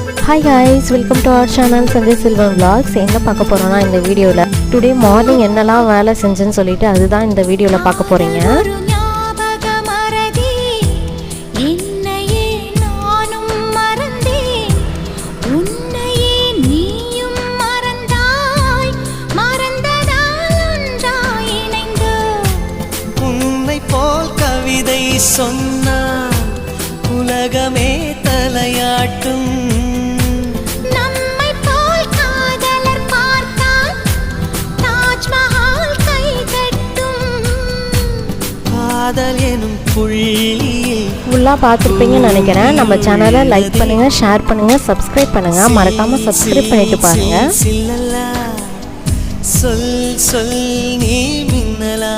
Hi guys, welcome to our channel Sanjay Silvan Vlogs. என்ன பார்க்க போறோம்னா இந்த வீடியோல டுடே மார்னிங் என்னலாம் வேலை செஞ்சேன்னு சொல்லிட்டு அதுதான் இந்த வீடியோல பார்க்க போறீங்க. சொன்னா உலகமே தலையாட்டும் நம்மை போல் காதலர் பார்த்தால் தாஜ்மஹால் கை கட்டும் காதல் எனும் புள்ளியில் ஃபுல்லா பார்த்திருப்பீங்கன்னு நினைக்கிறேன். நம்ம சேனலை லைக் பண்ணுங்க, ஷேர் பண்ணுங்க, சப்ஸ்கிரைப் பண்ணுங்க. மறக்காம சப்ஸ்கிரைப் பண்ணிட்டு பாருங்க. சொல் சொல் நீ மின்னலா